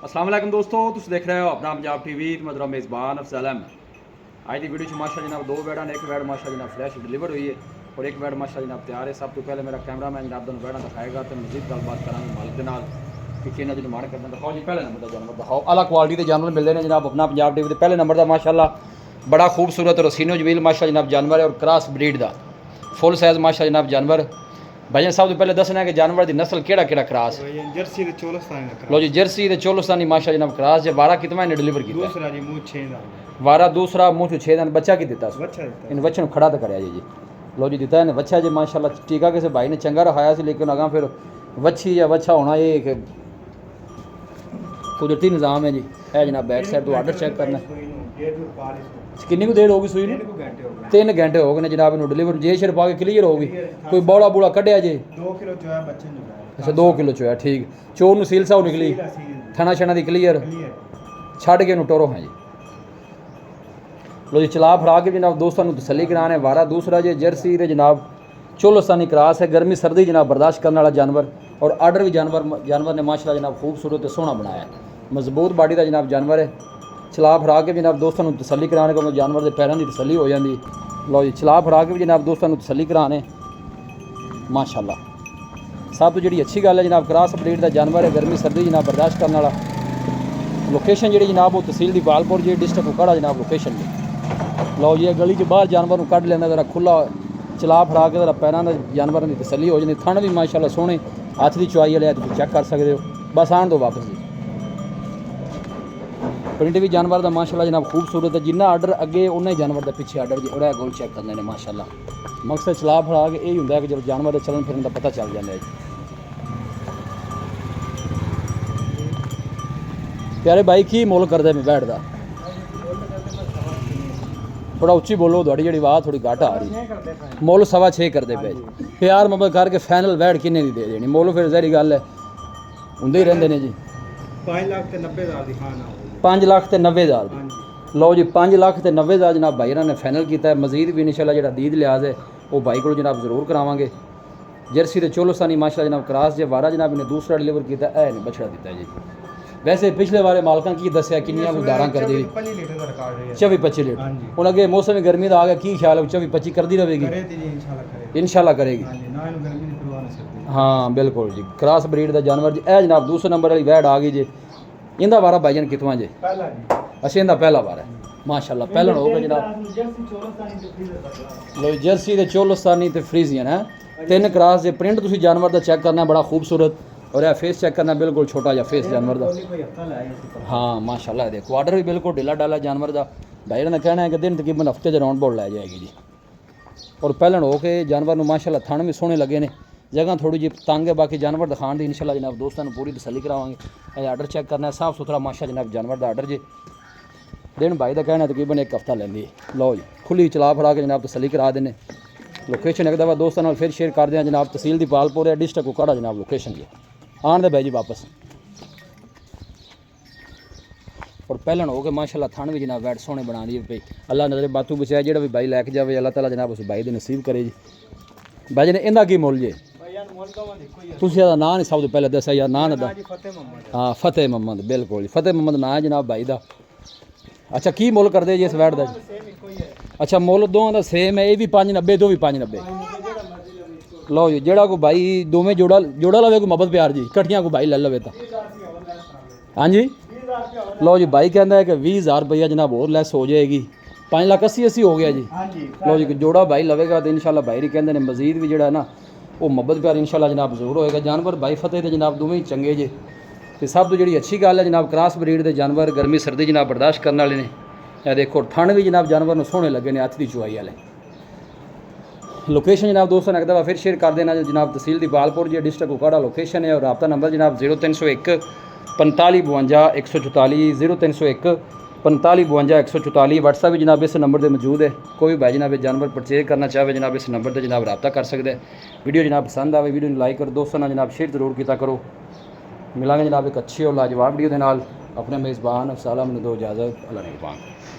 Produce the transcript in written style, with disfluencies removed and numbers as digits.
अस्सलाम वालेकुम दोस्तों, तुम देख रहे हो अपना पंजाब टीवी। मेरा मेज़बान अफजल अहमद। आज की वीडियो माशा जनाब दो बैड़ा ने, एक बैड माशा जनाब फ्लैश डिलीवर हुई है और एक बैड माशा जनाब तैयार है। सब तो पहले मेरा कैमरा मैन जनाब दोनों बैड़ा दिखाएगा तो मजीद गलबात करा मालिक के नाल कि किन्ना जो माण करना। दिखाओ जी पहले नंबर का जानवर दिखाओ। आला क्वालिटी के जानवर मिलते हैं जनाब अपना पंजाब टीवी। पहले नंबर का माशाअल्लाह बड़ा खूबसूरत रसीनो जमील माशा जनाब जानवर है और क्रॉस ब्रीड का फुल साइज माशा जनाब जानवर। भाई सब तो पहले दसना है कि जानवर की नस्ल केड़ा क्रॉस जर्सी ते चोलस्तानी दा लो जी। जर्सी ते चोलस्तानी माशा जनाब क्रॉस जे 12 कितना इन्हें डिलीवर किया दूसरा जी मुंह 6 दा वारा दूसरा मुँह 6 दिन बच्चा की दिता बच्चा दिता इन बच्चे खड़ा तो कराया जी लो जी दिता इन्हें बच्चा जी माशाल्लाह। टीका किसी भाई ने चंगा रखाया से लेकिन अगा फिर वच्छी या बच्चा होना ये एक कुदरती निज़ाम है जी। है जनाब बैक साइड तो आर्डर चेक करना किन्नी को देर होगी सुई ने 3 घंटे हो गए जनाब इन डिलीवर जे शर पा के क्लीयर होगी। कोई बौड़ा बूड़ा कढ़िया जे 2 किलो चोया बच्चे नु अच्छा 2 किलो चोया ठीक। चोर सील साहू निकली थना छना की क्लीयर छड़ के टोरो हैं जी। लो जी चला फड़ा के जनाब दोस्तों तसली कराने वारा दूसरा जे जर्सी दे जनाब चोलस्तानी क्रॉस है। गर्मी सर्दी जनाब बर्दाश्त करने वाला जानवर और आर्डर भी जानवर ने माशाल्लाह जनाब खूबसूरत सोहना बनाया है। मजबूत बाडी का जनाब जानवर है। चला फड़ा के जनाब दोस्तों तसली कराने को जानवर के पैरों की तसली हो जाती। लो जी चला फड़ा के भी जनाब दोस्तों तसली कराने माशाल्लाह। सब तो जी अच्छी गल है जनाब क्रॉस ब्रीड का जानवर है। गर्मी सर्दी जनाब बर्दाश्त करने वाला। लोकेशन जी जनाब वो तहसील दी बालपुर जी डिस्ट्रिक्ट उकाड़ा जनाब लोकेशन जी। लो जी गली च बाहर जानवर कढ़ लेना जरा खुला चला फड़ा के जरा पैरों का जानवर की तसली हो जाती। थन भी माशाल्लाह सोहने हथ की चुआई वाले तुम चेक कर सकते हो। बस आन दो वापस जी। प्रिंट भी जानवर का माशाल्लाह जनाब खूबसूरत है। जिन्ना आर्डर अगे उन्ना ही जानवर के पिछे आर्डर जी और गोल चेक करने ने माशाल्लाह। मकसद चला फड़ा के यही होंगे कि जब जानवर के चलन फिरन का पता चल जाता है। प्यारे भाई की मुल करते मैं बैठ का थोड़ा उच्ची बोलो थोड़ी जी आवाज़ थोड़ी घट आ रही। मुल 6.25 करते पे जी। प्यार मोहब्बत करके फाइनल बैठ किन्ने की दे देनी मुल फिर जहरी गल है होंगे ही रहते हैं जी। 5,90,000 दी खाना 5,90,000 दी। लो जी 5,90,000 जनाब भाई ने फाइनल किया है। मजीद भी इंशाल्लाह जो दीद लिहाज है वो भाई को जनाब जरूर करावांगे। जर्सी ते चोलस्तानी माशाल्लाह जनाब क्रॉस जे वारा जनाब इन्हें दूसरा डिलीवर किया है नहीं बछड़ा दिता है जी। वैसे पिछले बारे मालकां की दसिया किनिया उधारां कर दी 24-25 लीटर हूँ अगे मौसम गर्मी का आ गया की ख्याल है 24-25 करती रहेगी इंशाल्लाह करेगी। हाँ बिल्कुल जी क्रॉस ब्रीड का जानवर जी। ए जनाब दूसरे नंबर वाली वैड आ गई जी। इंदा वारा भाईजान कितवा जे अच्छा इंदा पहला वारा है माशाल्लाह पहला हो गया जनाब। लो जर्सी ते चोलस्तानी ते फ्रीजियन है 3 क्रॉस जे। प्रिंट तुसी जानवर का चेक करना बड़ा खूबसूरत और यह फेस चेक करना बिल्कुल छोटा जा फेस जानवर का। हाँ माशाल्लाह देखो ऑर्डर भी बिल्कुल ढीला डाला जानवर का। भाई ने कहना है कि दिन तकरीबन हफ्ते के राउंड बोल लै जाएगी जी। और पहलन हो के जानवर माशाल्लाह थन भी सोहने लगे ने। जगह थोड़ी जी तंग है बाकी जानवर दिखाने की इंशाल्लाह जनाब दोस्तों पूरी तसली करावांगे। आर्डर चेक करना है साफ सुथरा माशा जनाब जानवर का आर्डर जी। दिन भाई का कहना तकरीबन 1 हफ्ता लेंदी है। लो जी खुली चला फड़ा के जनाब तसली करा देने। लोकेशन एक दफ़ा दोस्तों फिर शेयर कर दें जनाब तहसील दी पालपुर है डिस्ट्रिक्ट उकाड़ा जनाब लोकेशन जी। आन दे भाई जी वापस और पहलन हो के माशाल्लाह थन भी जनाब वैट सोहने बना दी पे। अल्लाह नजर बातू बचाया जो भी भाई लैके जाए अल्लाह ताला जनाब उस भाई दे नसीब करे जी। भाई ने इन्दा की मुल जे तुसी दा नाम नहीं सब तो पहले दसा यार नाम दा। हाँ फतेह मोहम्मद बिल्कुल जी फतेह मोहम्मद नाम है जनाब भाई का। अच्छा की मुल करते जी इस वैट का? अच्छा मुल दोवां दा सेम है। ये भी 590 दो भी 590। लो जी जेड़ा को भाई दोवें जोड़ा लवे को मोहब्बत प्यार जी कट्ठियां को भाई ले लवे तो हाँ जी। लो जी भाई कहता है कि 20,000 रुपया जनाब और लैस हो जाएगी 5,80,000 हो गया जी। लो जी जोड़ा भाई लवेगा तो इंशाल्लाह भाई ही कहते हैं मजीद भी जोड़ा ना वो मोहब्बत प्यार इंशाल्लाह जनाब जरूर होएगा। जानवर भाई फतेह के जनाब दोवें ही चंगे जे तो सब तो जी अच्छी गल है जनाब क्रॉस ब्रीड के जानवर गर्मी सर्दी जनाब बर्दाश्त करने वाले ने। यह देखो थन भी जनाब जानवर सोहने लगे ने हथ की चुआई वाले। लोकेशन जनाब दोस्तों एक दफ़ा फिर शेयर कर देना जनाब तहसील दी बालपुर जी डिस्ट्रिक्ट उकाड़ा लोकेशन है। और रब्ता नंबर जनाब 0301 45 52 144 0301 45 52 144। व्हाट्सएप भी जनाब इस नंबर पर मौजूद है। कोई भी भाई जनाब जानवर परचेज करना चाहे जनाब इस नंबर पर जनाब रब्ता कर सकते हैं। वीडियो जनाब पसंद आए वीडियो लाइक करो दोस्तों ना जनाब शेयर जरूर किया करो। मिलांगे जनाब एक अच्छी और लाजवाब वीडियो के नाल। अपने मेज़बान अफसल अहमद दो इजाज़त अल्लाह ने।